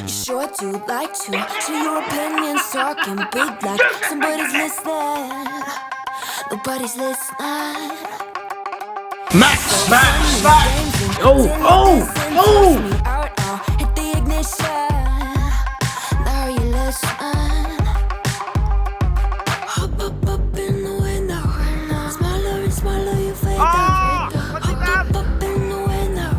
You sure do like to share your opinions, talking big like somebody's listening. Nobody's listening. Max! Oh! Hit the ignition. Now you listen. Hop up in the window. Smaller and smaller you fade down. Hop up in the window.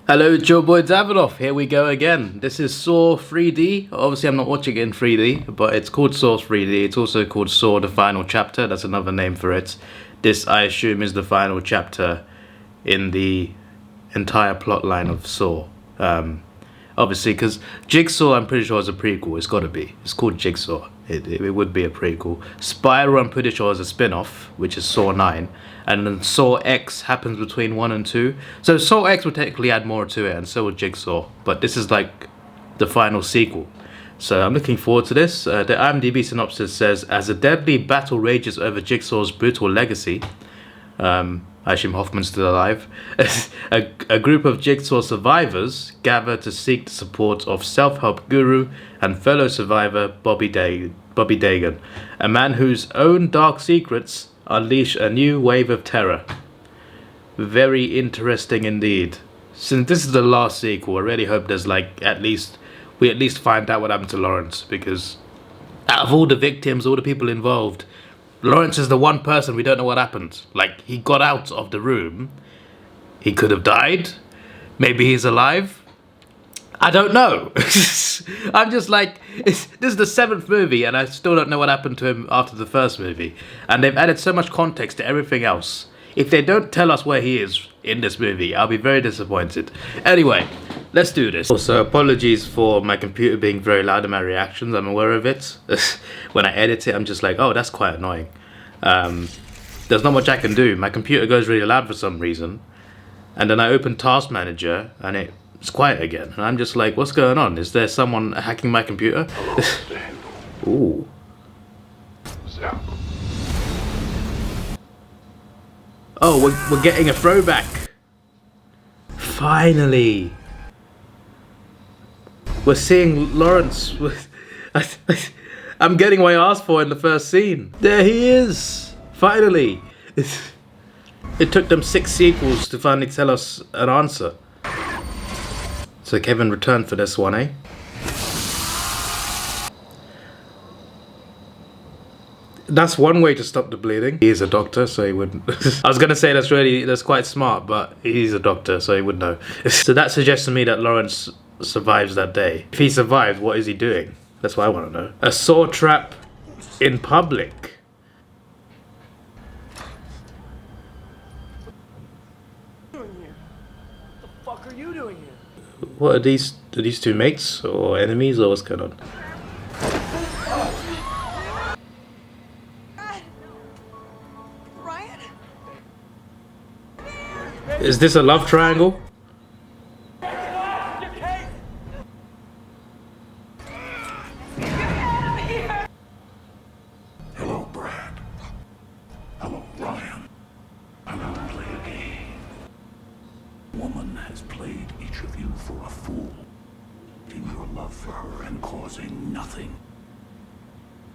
Hello, it's your boy Davidoff. Here we go again. This is Saw 3D. Obviously, I'm not watching it in 3D, but it's called Saw 3D. It's also called Saw the Final Chapter. That's another name for it. This, I assume, is the final chapter in the entire plot line of Saw. Obviously, because Jigsaw, I'm pretty sure, is a prequel. It's got to be. It's called Jigsaw. It would be a prequel. Spiral, I'm pretty sure, is a spin-off, which is Saw 9. And then Saw X happens between 1 and 2. So Saw X would technically add more to it, and so would Jigsaw. But this is like the final sequel. So I'm looking forward to this. The IMDb synopsis says, as a deadly battle rages over Jigsaw's brutal legacy, I assume Hoffman's still alive, a group of Jigsaw survivors gather to seek the support of self-help guru and fellow survivor Bobby Dagan, a man whose own dark secrets unleash a new wave of terror. Very interesting indeed. Since this is the last sequel, I really hope there's like we at least find out what happened to Lawrence, because out of all the victims, all the people involved, Lawrence is the one person we don't know what happened. Like, he got out of the room. He could have died. Maybe he's alive. I don't know. I'm just like, this is the 7th movie and I still don't know what happened to him after the first movie. And they've added so much context to everything else. If they don't tell us where he is in this movie, I'll be very disappointed. Anyway, let's do this. Also, apologies for my computer being very loud in my reactions. I'm aware of it. When I edit it, I'm just like, oh, that's quite annoying. There's not much I can do. My computer goes really loud for some reason. And then I open Task Manager and it's quiet again. And I'm just like, what's going on? Is there someone hacking my computer? Ooh. Oh, we're getting a throwback. Finally. We're seeing Lawrence. I'm getting what I asked for in the first scene. There he is. Finally. It took them 6 sequels to finally tell us an answer. So Kevin returned for this one, eh? That's one way to stop the bleeding. He is a doctor, so he wouldn't. I was gonna say that's quite smart, but he's a doctor, so he would know. So that suggests to me that Lawrence survives that day. If he survived, what is he doing? That's what I want to know. A saw trap in public. What the fuck are you doing here? What are these? Are these two mates or enemies or what's going on? Ryan? Is this a love triangle? Hello, Brad. Hello, Ryan. I'm going to play a game. Woman has played each of you for a fool, in your love for her and causing nothing.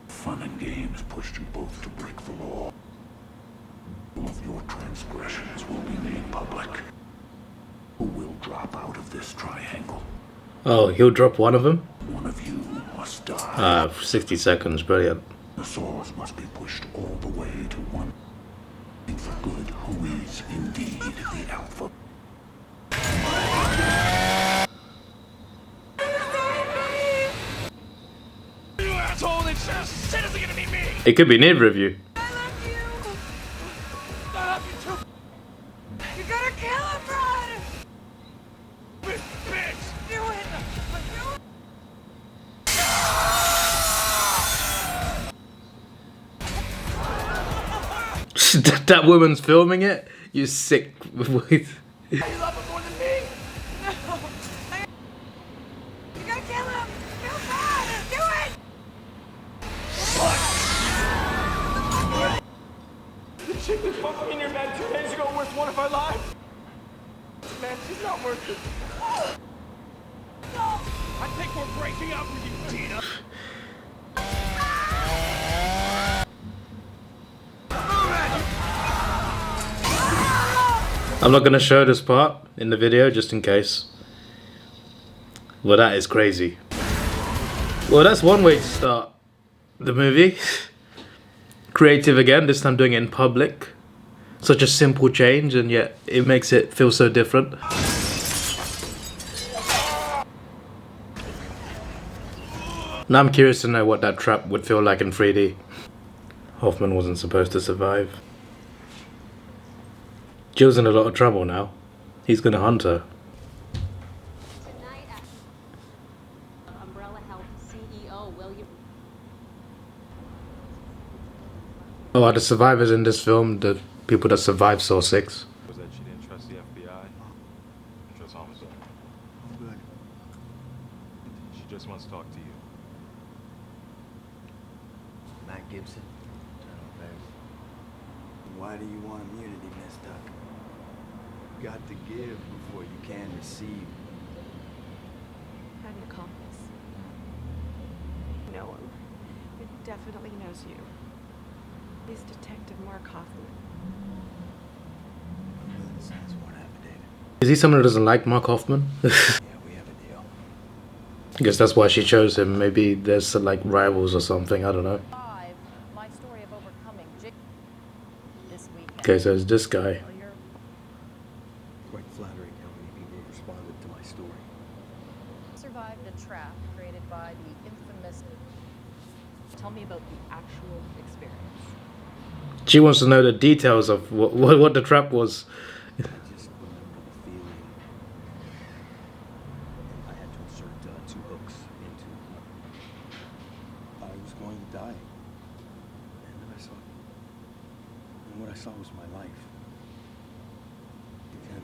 Fun and games pushed you both to break the law. All of your transgressions will be made public. Who will drop out of this triangle? Oh, he'll drop one of them? One of you must die. 60 seconds, brilliant. The saws must be pushed all the way to one. And for good, who is indeed the alpha. You asshole! They said it's gonna be me! It could be neither of you. I love you! I love you too! You gotta kill him, Brad! Bitch! Do it! That woman's filming it? You sick. You love it more than me? No. You gotta kill him. Kill God. Do it. The chick that fucked me in your bed 2 days ago worth one of our lives. Man, she's not worth it. I think we're breaking up with you, Tina. I'm not gonna show this part in the video just in case. Well, that is crazy. Well, that's one way to start the movie. Creative again, this time doing it in public. Such a simple change, and yet it makes it feel so different. Now I'm curious to know what that trap would feel like in 3D. Hoffman wasn't supposed to survive. Jill's in a lot of trouble now. He's gonna hunt her. Tonight, Umbrella Health CEO William. Oh, are the survivors in this film the people that survived Saw 6? Was that she didn't trust the FBI? Trust homicide. I'm good. She just wants to talk to you. Matt Gibson. General Affairs. Why do you want immunity, Miss Duck? Got to give before you can receive. How do you call this? Know him. It definitely knows you. He's Detective Mark Hoffman. Sounds what happened, David. Is he someone who doesn't like Mark Hoffman? Yeah, we have a deal. I guess that's why she chose him. Maybe there's some, like, rivals or something, I don't know. My story of overcoming this weekend. Okay, so it's this guy. Quite flattering how many people have responded to my story. Survived a trap created by the infamous. Tell me about the actual experience. She wants to know the details of what the trap was. I just remember the feeling. I had to insert 2 hooks into. I was going to die. And then I saw. And what I saw was my life. And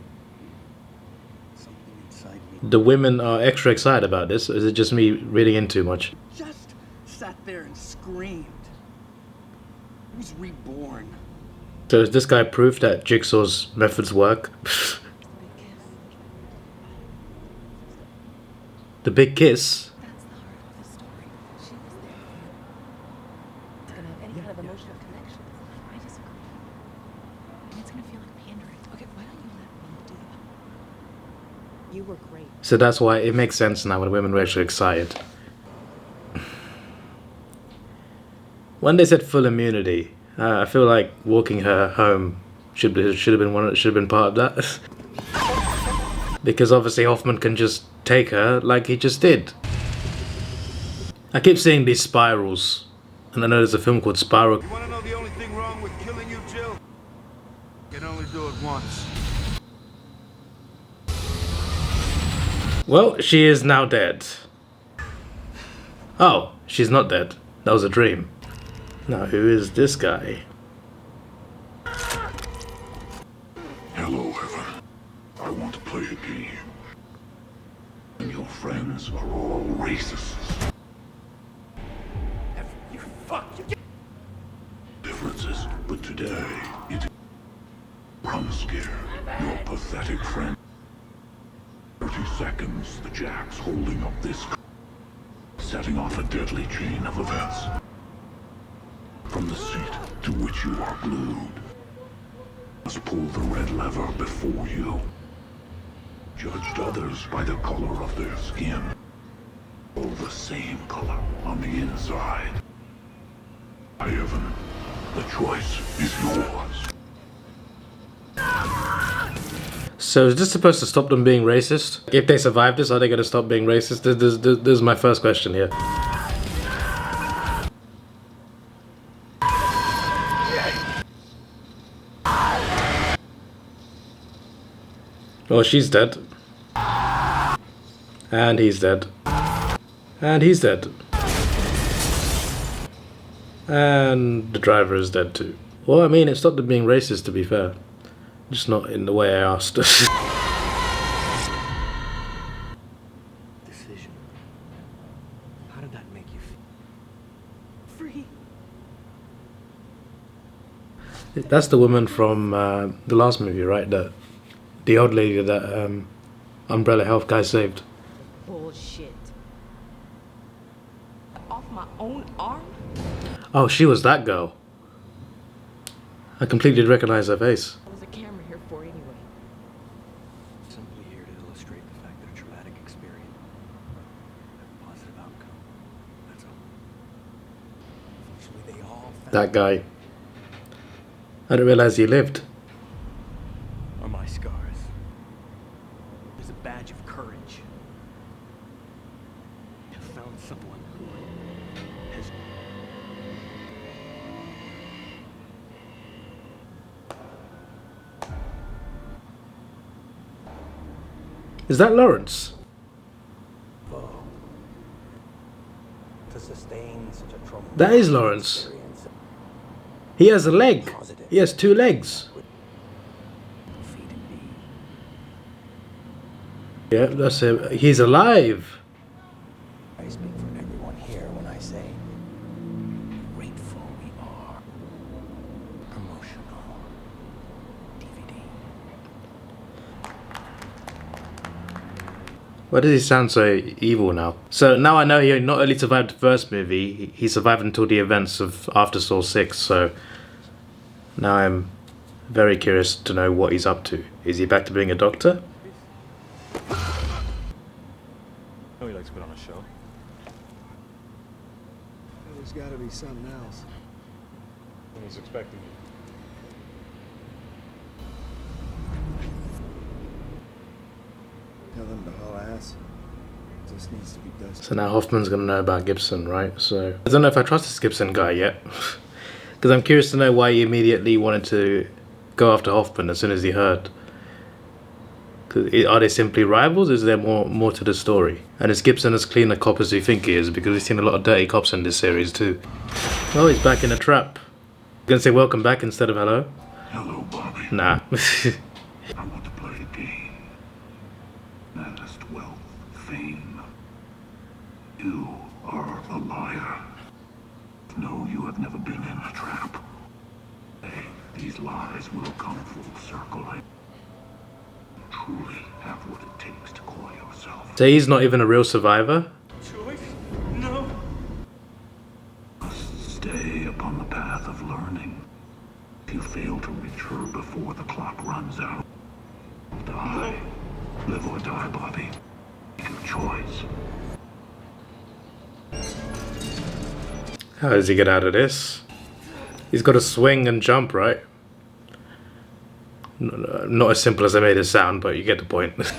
something inside me. The women are extra excited about this, or is it just me reading in too much? Just sat there and screamed. I was reborn. So is this guy proof that Jigsaw's methods work? The big kiss? That's the heart of the story. She was there. It's gonna have any kind of emotional connection. I disagree. And it's gonna feel like pandering. Okay, why don't you let me do that? You were great. So that's why it makes sense now when women were actually excited. When they said full immunity, I feel like walking her home should have been part of that. Because obviously Hoffman can just take her like he just did. I keep seeing these spirals, and I know there's a film called Spiral. You want to know the only thing wrong with killing you, Jill? You can only do it once. Well, she is now dead. Oh, she's not dead. That was a dream. Now, who is this guy? Hello, Heaven. I want to play a game. And your friends are all racists. You fuck. You Differences, but today it is Rum Scare, your pathetic friend. 30 seconds, the Jack's holding up this, setting off a deadly chain of events. From the seat to which you are glued, must pull the red lever before you. Judged others by the color of their skin. All the same color on the inside. Heaven, the choice is yours. So is this supposed to stop them being racist? If they survive this, are they going to stop being racist? This is my first question here. Oh, she's dead. And he's dead. And he's dead. And the driver is dead too. Well, I mean, it stopped them being racist, to be fair. Just not in the way I asked. Decision. How did that make you feel? Free. That's the woman from the last movie, right? The old lady that Umbrella Health guy saved. Bullshit. Off my own arm? Oh, she was that girl. I completely recognize her face. What was the camera here for anyway? Simply here to illustrate the fact that a traumatic experience has a positive outcome. That's all. Eventually they all found That guy. I didn't realize he lived. are my scars. It's a badge of courage. I found someone who has Is that Lawrence? To sustain such a traumatic That is Lawrence. experience, He has a leg. He has 2 legs. defeated me. Yeah, that's him. He's alive. I speak for everyone here when I say grateful we are. Emotional. DVD. Why does he sound so evil now? So now I know he not only survived the first movie, he survived until the events of After Saw 6, so now I'm very curious to know what he's up to. Is he back to being a doctor? Oh, he likes to put on a show. There's gotta be something else. I was expecting you. Tell them to haul ass. This needs to be done. So now Hoffman's gonna know about Gibson, right? So I don't know if I trust this Gibson guy yet. Because I'm curious to know why he immediately wanted to go after Hoffman as soon as he heard. 'Cause are they simply rivals? Is there more to the story? And is Gibson as clean a cop as we think he is? Because we've seen a lot of dirty cops in this series too. Oh, he's back in a trap. Gonna say welcome back instead of hello? Hello, Bobby. Nah. I want to play a game. Amassed wealth, fame. You are a liar. No, you have never been in a trap. Hey, these lies will come full circle. I truly have what it takes to call yourself. So he's not even a real survivor? Joyce? No. Must stay upon the path of learning. If you fail to reach her before the clock runs out, you'll die. Live or die, Bobby. Make your choice. How does he get out of this? He's got to swing and jump, right? Not as simple as I made it sound, but you get the point. City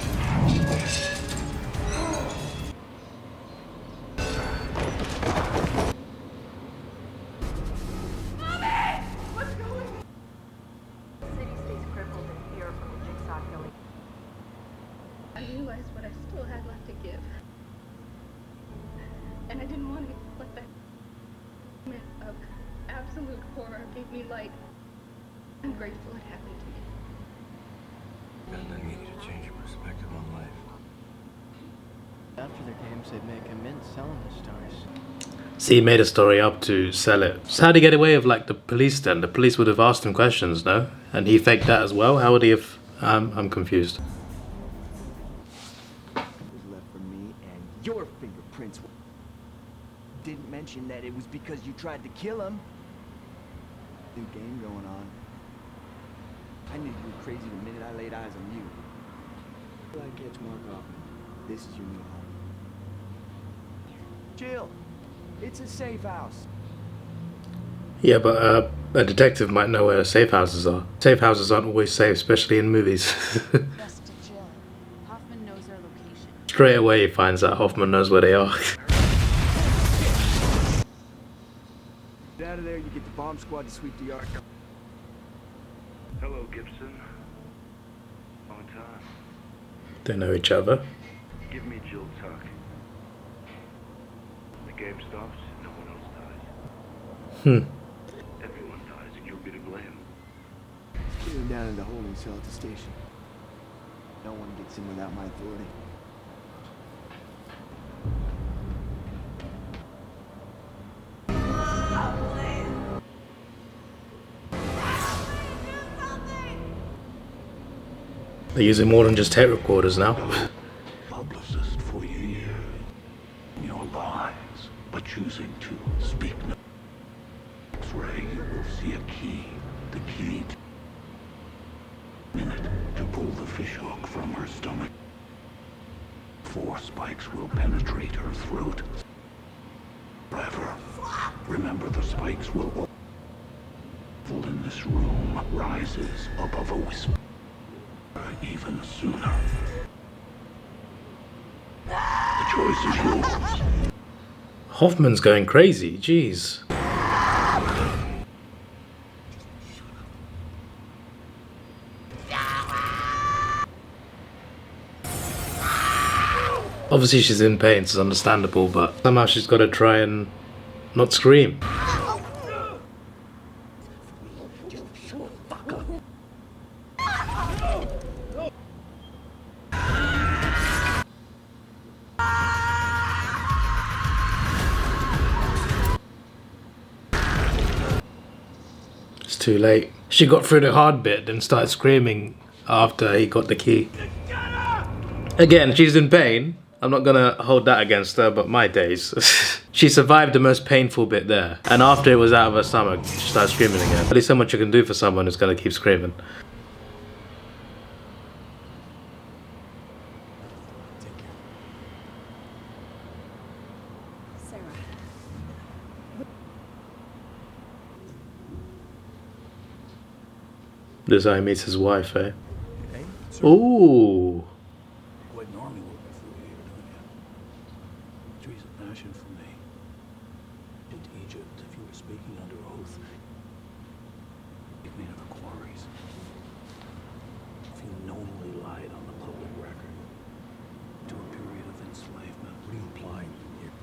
stays crippled in fear from the Jigsaw killing. I realized what I still had left to give. And I didn't want to let that moment of absolute horror give me light. I'm grateful it happened to me. And I need you to change your perspective on life. After their games, they'd make a mint selling the stars. See, he made a story up to sell it. So how'd he get away with, like, the police then? The police would have asked him questions, no? And he faked that as well? How would he have... I'm confused. Was left for me and your fingerprints. Didn't mention that it was because you tried to kill him. New game going on. I knew you were crazy the minute I laid eyes on you. Like catch Mark Hoffman. This is your new home. Jill, it's a safe house. Yeah, but a detective might know where safe houses are. Safe houses aren't always safe, especially in movies. Just to Jill. Hoffman knows their location. Straight away he finds out Hoffman knows where they are. Get out of there, you get the bomb squad to sweep the yard. Hello, Gibson. Long time. They know each other. Give me Jill Tuck. The game stops, no one else dies. Everyone dies, and you'll be to blame. down in the holding cell at the station. No one gets in without my authority. They're using more than just tape recorders now. Publicist for years in your lives, but choosing to speak no. X-ray, you will see a key. The key. Minute to pull the fishhook from her stomach. 4 spikes will penetrate her throat. Forever. Remember, the spikes will. In this room rises above a whisper. Even sooner. The choice is yours. Hoffman's going crazy, jeez. Obviously she's in pain, it's understandable, but somehow she's got to try and not scream. It's too late. She got through the hard bit and started screaming after he got the key. Again, she's in pain. I'm not gonna hold that against her, but my days. She survived the most painful bit there. And after it was out of her stomach, she started screaming again. At least so much you can do for someone who's gonna keep screaming. This guy meets his wife, eh? Hey, Ooh. quite normally working through here, don't you? Tree's a passion for me. In Egypt, if you were speaking under oath, take me to the quarries. If you knowingly lied on the public record to a period of enslavement, what are you implying here?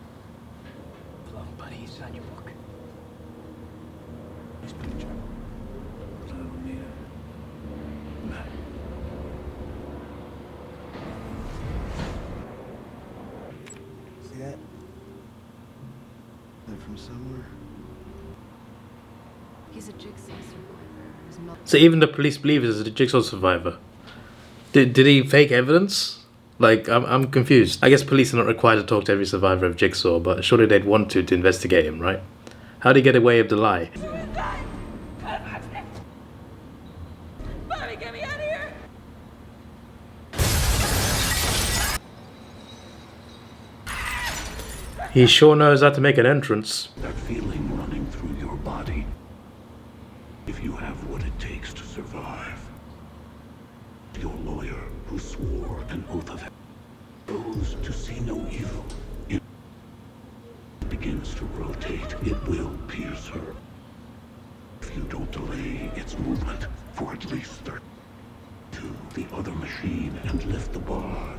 Plum, buddy, sign your book. Nice picture. But I don't need it. Matt. See that? They're from somewhere. He's a Jigsaw survivor. His mother. So even the police believe he's a Jigsaw survivor. Did he fake evidence? Like, I'm confused. I guess police are not required to talk to every survivor of Jigsaw, but surely they'd want to investigate him, right? How did he get away with the lie? Bobby, get me out of here! He sure knows how to make an entrance. That feeling running through your body. If you have what it takes to survive. Your lawyer, who swore an oath of goes to see no evil. It begins to rotate. It will pierce her. If you don't delay its movement for at least 30 to the other machine and lift the bar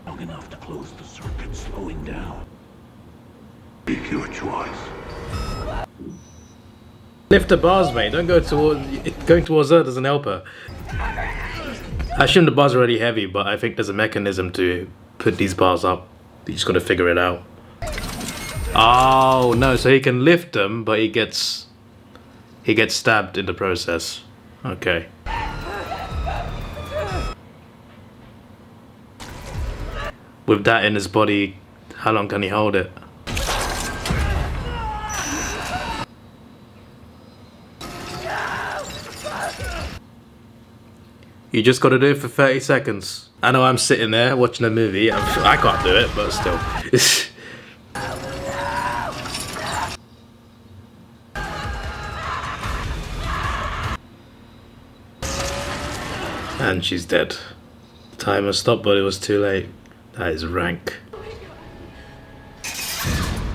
long enough to close the circuit, slowing down. Make your choice. Lift the bars, mate. Don't go towards... Going towards her doesn't help her. I assume the bars are already heavy, but I think there's a mechanism to put these bars up. You just gotta figure it out. Oh, no. So he can lift them, but he gets stabbed in the process. Okay. With that in his body, how long can he hold it? You just gotta do it for 30 seconds. I know I'm sitting there watching a movie. I can't do it, but still. And she's dead. Timer stopped, but it was too late. That is rank.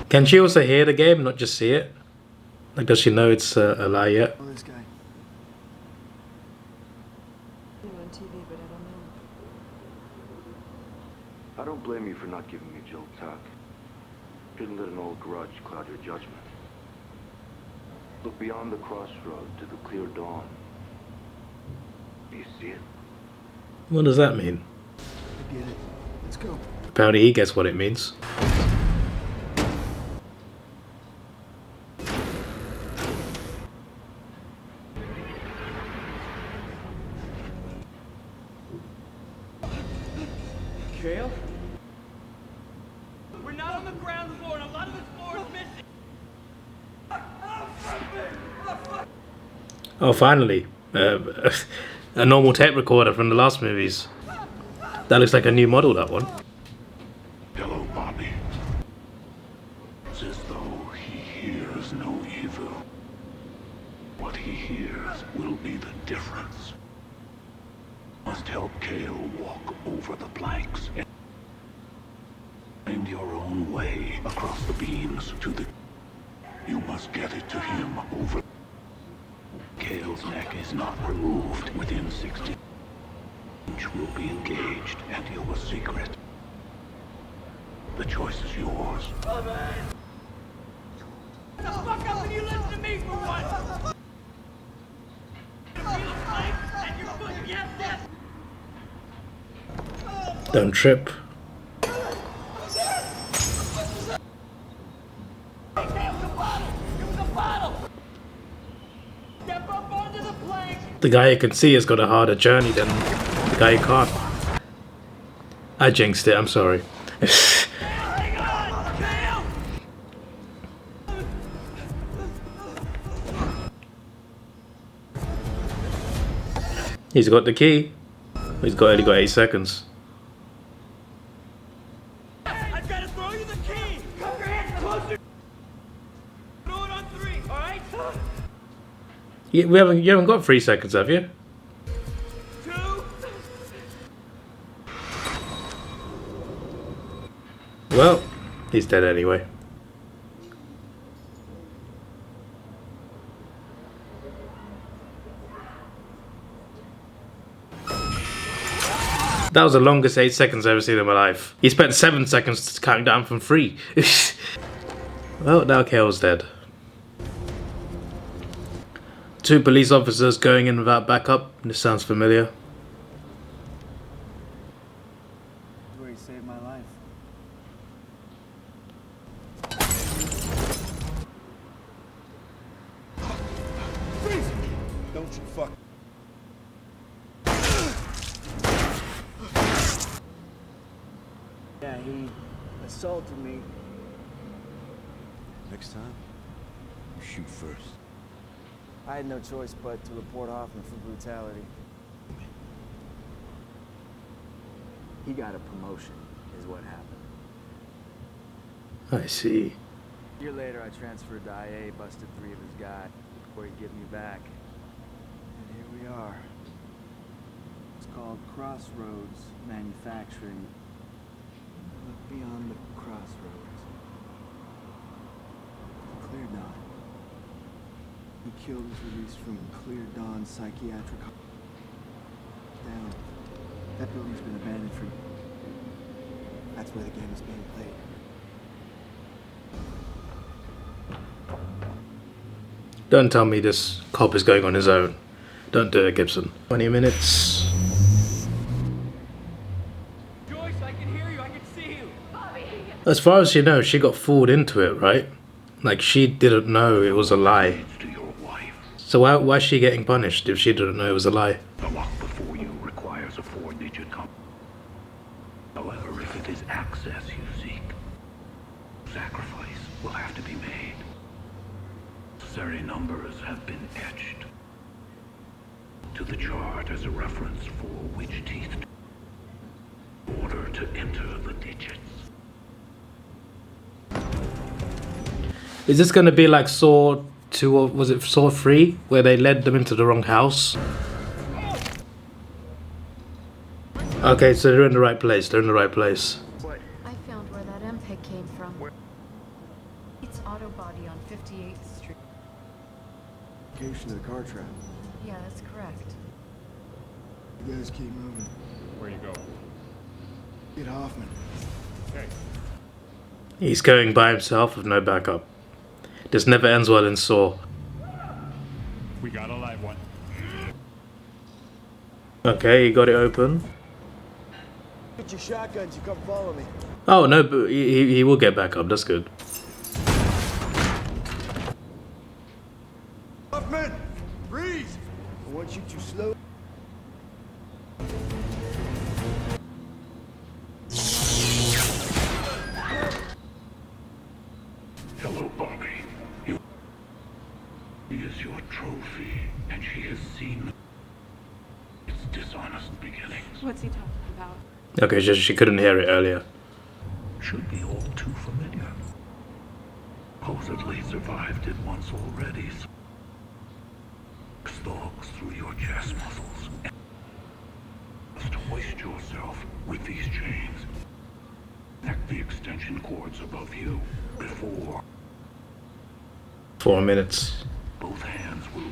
Can she also hear the game, not just see it? Like, does she know it's a lie yet? Oh, this guy. On TV, but I don't know. I don't blame you for not giving me Jill Tuck. Shouldn't let an old grudge cloud your judgment. Look beyond the crossroad to the clear dawn. Do you see it? What does that mean? I get it. Let's go. Apparently he gets what it means. Kale? We're not on the ground floor, and a lot of this floor is missing. Oh, finally. A normal tape recorder from the last movies. That looks like a new model, that one. Hello, Bobby. It's as though he hears no evil. What he hears will be the difference. Must help Kale walk over the planks and find your own way across the beams to the... You must get it to him over... Kale's neck is not removed within 60. Each will be engaged and you're a secret. The choice is yours. Shut the fuck up and you listen to me for once! And your foot, yes, yes! Don't trip. The guy you can see has got a harder journey than the guy you can't. I jinxed it, I'm sorry. He's got the key. He's only got 8 seconds. I've got to throw you the key! Come your hands closer! Throw it on 3, alright? You haven't got 3 seconds, have you? 2. Well, he's dead anyway. That was the longest 8 seconds I've ever seen in my life. He spent 7 seconds counting down from 3. Well, now Kale's dead. 2 police officers going in without backup. This sounds familiar. Where he saved my life. Freeze! Don't you fuck. Yeah, he assaulted me. Next time, you shoot first. I had no choice but to report Hoffman for brutality. He got a promotion, is what happened. I see. A year later, I transferred to IA, busted 3 of his guys before he'd give me back. And here we are. It's called Crossroads Manufacturing. Look beyond the crossroads. Clear Dawn. He killed was released from Clear Dawn Psychiatric Hospital. Down. That building's been abandoned for... That's where the game is being played. Don't tell me this cop is going on his own. Don't do it, Gibson. 20 minutes. Joyce, I can hear you, I can see you! Bobby! As far as you know, she got fooled into it, right? Like, she didn't know it was a lie. So why is she getting punished if she didn't know it was a lie? The lock before you requires a 4-digit code. However, if it is access you seek, sacrifice will have to be made. Necessary numbers have been etched to the chart as a reference for which teeth in order to enter the digits. Is this going to be like Saw 2 or was it Saw 3 where they led them into the wrong house? Okay, so they're in the right place. They're in the right place. I found where that MPEG came from. It's auto body on 58th Street. Location of the car trap. Yeah, that's correct. You guys keep moving. Where you going? Get Hoffman. Okay. He's going by himself with no backup. This never ends well in Saw. We got a live one. Okay, you got it open. Get your shotguns, you come follow me. Oh no, but he will get back up. That's good. Hoffman, freeze! I want you to slow. Hello, Bobby. She is your trophy, and she has seen its dishonest beginnings. What's he talking about? Okay, she couldn't hear it earlier. Should be all too familiar. Supposedly survived it once already. Stalks through your chest muscles. Just hoist yourself with these chains. Connect the extension cords above you before. 4 minutes. Both hands will,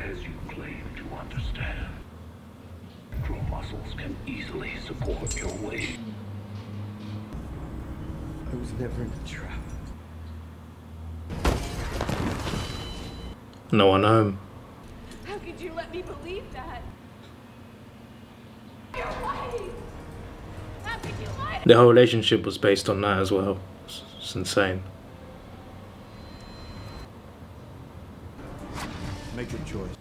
as you claim to understand. Your muscles can easily support your weight. I was never in a trap. No one home. How could you let me believe that? Your wife! How could you lie to The whole relationship was based on that as well. It's insane. Make your choice.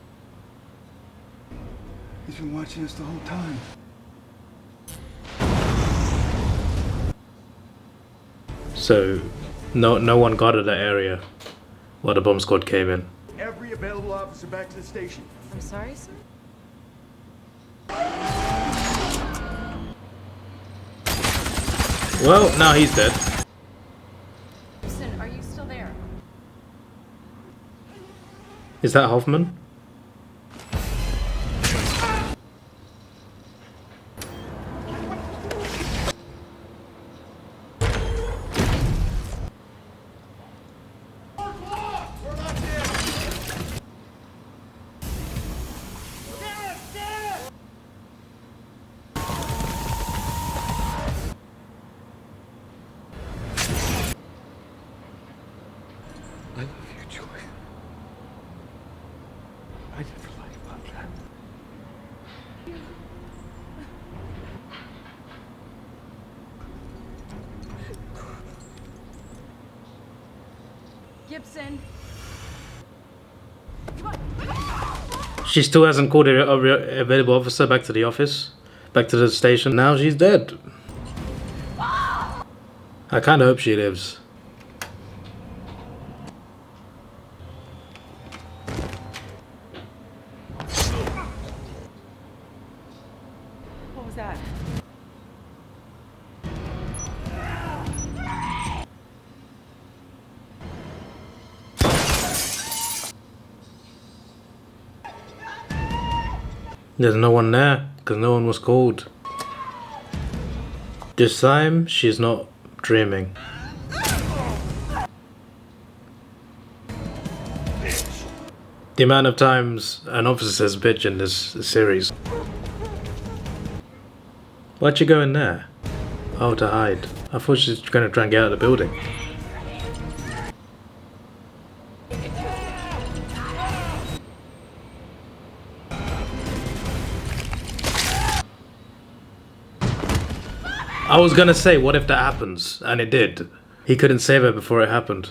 He's been watching us the whole time. So, no one got to that area while the bomb squad came in. Every available officer back to the station. I'm sorry, sir? Well, now he's dead. Listen, are you still there? Is that Hoffman? I love you, Joy. I never lied about that. Gibson? She still hasn't called a available officer back to the office, back to the station. Now she's dead. I kind of hope she lives. What was that? There's no one there, because no one was called. This time, she's not dreaming. The amount of times an officer says bitch in this series. Why'd you go in there? Oh, to hide. I thought she was going to try and get out of the building. I was gonna say, what if that happens? And it did. He couldn't save her before it happened.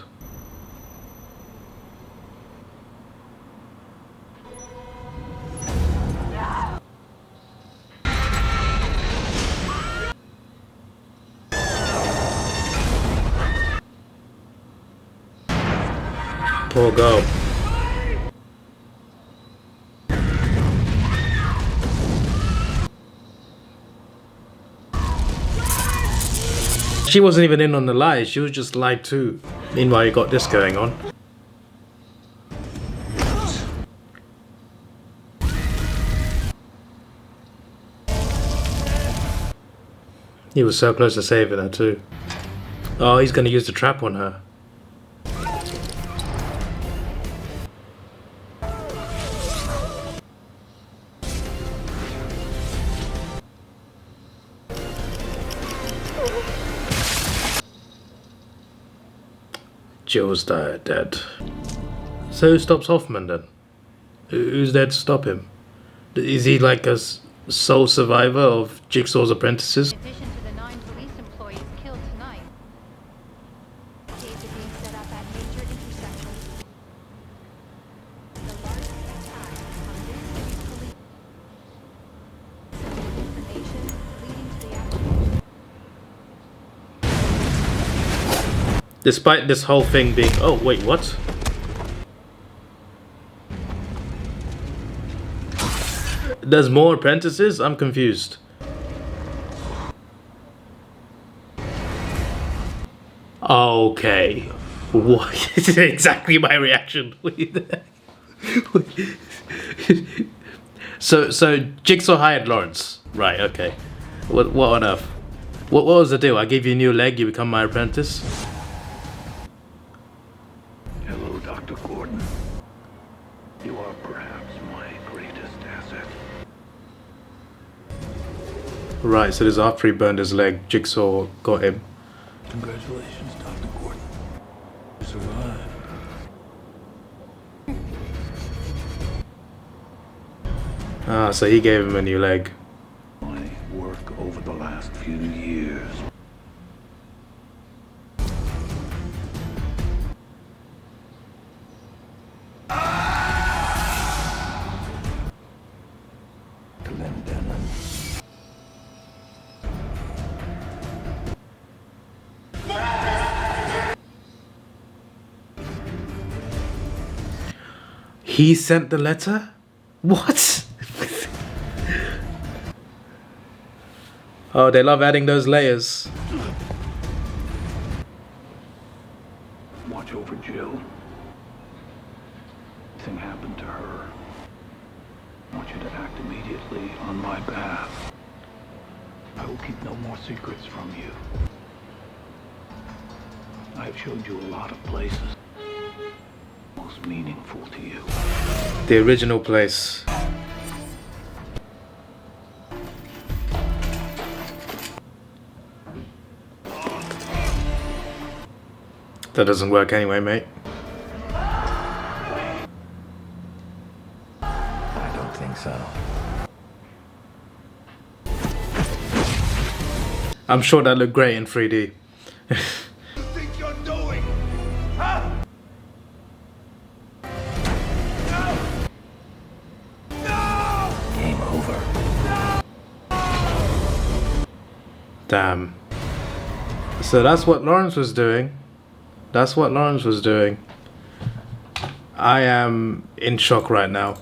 Poor girl. She wasn't even in on the lie, she was just lied to. Meanwhile, you got this going on. He was so close to saving her too. Oh, he's gonna use the trap on her. Jill's dead. So who stops Hoffman then? Who's there to stop him? Is he like a sole survivor of Jigsaw's apprentices? In addition to the 9 police employees killed tonight, caves are being set up at major intersections. The largest attack on this city's police information leading to the application. Despite this whole thing being... Oh, wait, what? There's more apprentices? I'm confused. Okay. What? Exactly my reaction. So Jigsaw hired Lawrence. Right, okay. What on earth? What was the deal? I give you a new leg, you become my apprentice? Hello, Dr. Gordon. You are perhaps my greatest asset. Right, so this after he burned his leg, Jigsaw got him. Congratulations, Dr. Gordon. You survived. Ah, so he gave him a new leg. My work over the last few years. Glendon. He sent the letter? What? Oh, they love adding those layers. Watch over Jill. Thing happened to her. I want you to act immediately on my behalf. I will keep no more secrets from you. I have showed you a lot of places. Most meaningful to you. The original place. That doesn't work anyway, mate. I don't think so. I'm sure that looked great in 3D. Think you're doing? Huh? Game over. Damn. So that's what Lawrence was doing. That's what Lawrence was doing. I am in shock right now.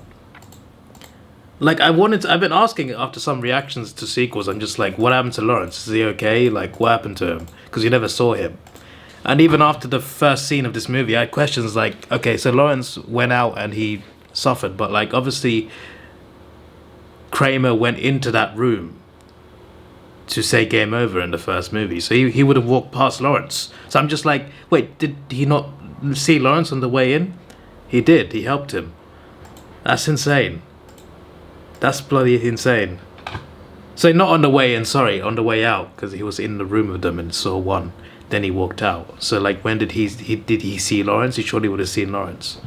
Like, I've been asking after some reactions to sequels, I'm just like, what happened to Lawrence? Is he okay? Like, what happened to him? Because you never saw him. And even after the first scene of this movie, I had questions like, okay, so Lawrence went out and he suffered, but like, obviously, Kramer went into that room to say game over in the first movie. So he would have walked past Lawrence. So I'm just like, wait, did he not see Lawrence on the way in? He did. He helped him. That's insane. That's bloody insane. So not on the way in, sorry, on the way out, because he was in the room with them and saw one. Then he walked out. So like, when did he see Lawrence? He surely would have seen Lawrence.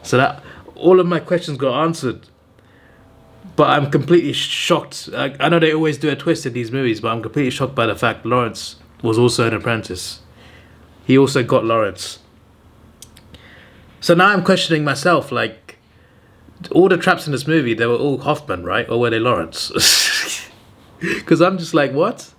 So that all of my questions got answered. But I'm completely shocked. I know they always do a twist in these movies, but I'm completely shocked by the fact Lawrence was also an apprentice. He also got Lawrence. So now I'm questioning myself, like, all the traps in this movie, they were all Hoffman, right? Or were they Lawrence? Because I'm just like, what?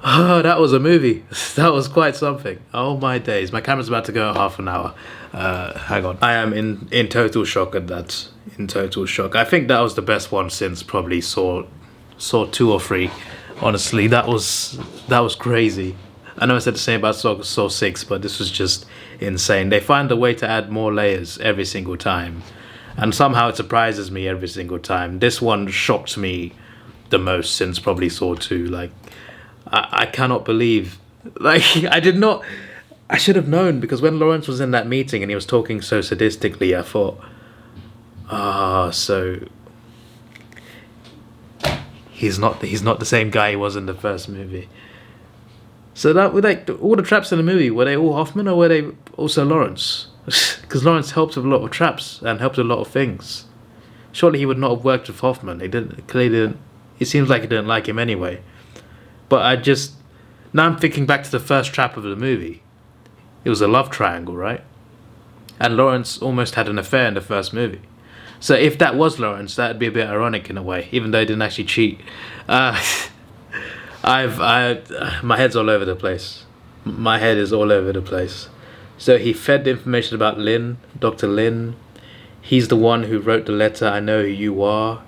Oh, that was a movie. That was quite something. Oh my days. My camera's about to go at half an hour. Hang on. I am in total shock at that. In total shock. I think that was the best one since probably Saw 2 or 3. Honestly, that was crazy. I know I said the same about Saw 6, but this was just insane. They find a way to add more layers every single time. And somehow it surprises me every single time. This one shocked me the most since probably Saw 2. Like, I cannot believe. Like, I should have known, because when Lawrence was in that meeting and he was talking so sadistically, I thought, so he's not the same guy he was in the first movie. So that were like all the traps in the movie, were they all Hoffman or were they also Lawrence? Because Lawrence helped with a lot of traps and helped with a lot of things. surely he would not have worked with Hoffman. He clearly didn't. It seems like he didn't like him anyway. But now I'm thinking back to the first trap of the movie. It was a love triangle, right? And Lawrence almost had an affair in the first movie. So if that was Lawrence, that'd be a bit ironic in a way, even though he didn't actually cheat. My head's all over the place. My head is all over the place. So he fed the information about Lynn, Dr. Lynn. He's the one who wrote the letter, I know who you are.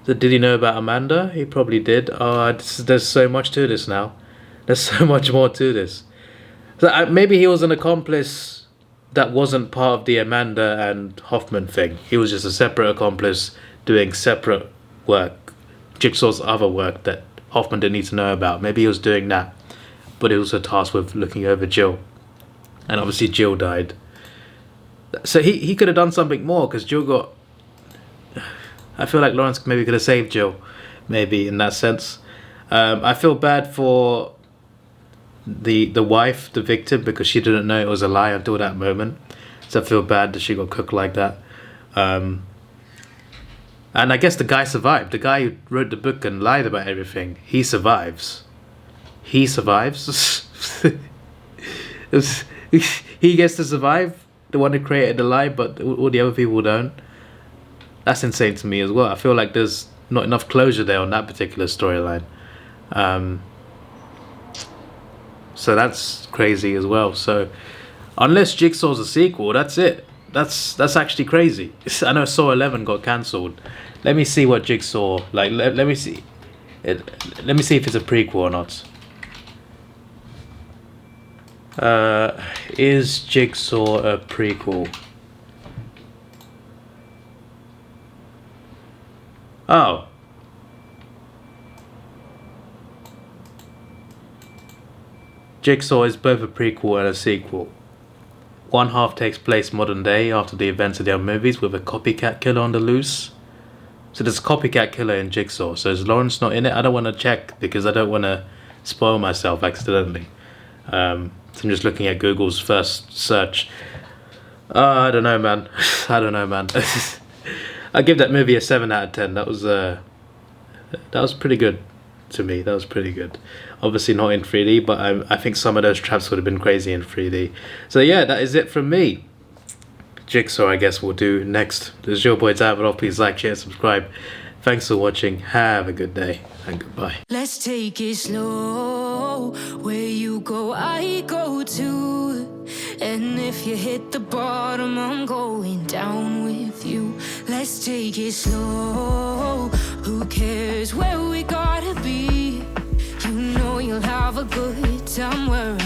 So did he know about Amanda? He probably did. Oh, there's so much to this now. There's so much more to this. So maybe he was an accomplice that wasn't part of the Amanda and Hoffman thing. He was just a separate accomplice doing separate work. Jigsaw's other work that Hoffman didn't need to know about. Maybe he was doing that. But he was also tasked with looking over Jill. And obviously Jill died. So he could have done something more because Jill got... I feel like Lawrence maybe could have saved Jill. Maybe in that sense. I feel bad for the wife, the victim, because she didn't know it was a lie until that moment. So I feel bad that she got cooked like that. And I guess the guy survived. The guy who wrote the book and lied about everything, he survives. He survives. He gets to survive, the one who created the lie, but all the other people don't. That's insane to me as well. I feel like there's not enough closure there on that particular storyline. So that's crazy as well. So unless Jigsaw's a sequel, that's it. That's actually crazy. I know Saw 11 got cancelled. Let me see what Jigsaw, like, let me see. Let me see if it's a prequel or not. Is Jigsaw a prequel? Oh. Jigsaw is both a prequel and a sequel. One half takes place modern day after the events of the other movies with a copycat killer on the loose. So there's a copycat killer in Jigsaw. So is Lawrence not in it? I don't want to check because I don't want to spoil myself accidentally. So I'm just looking at Google's first search. I don't know, man. I don't know, man. I give that movie a 7 out of 10. That was pretty good to me. That was pretty good. Obviously not in 3D, but I think some of those traps would have been crazy in 3D. So yeah, that is it from me. Jigsaw, I guess we'll do next. This is your boy Davidoff. Please like, share, subscribe. Thanks for watching. Have a good day and goodbye. Let's take it slow. Where you go, I go too. And if you hit the bottom, I'm going down with you. Let's take it slow. Who cares where we gotta be? You know you'll have a good time wherever.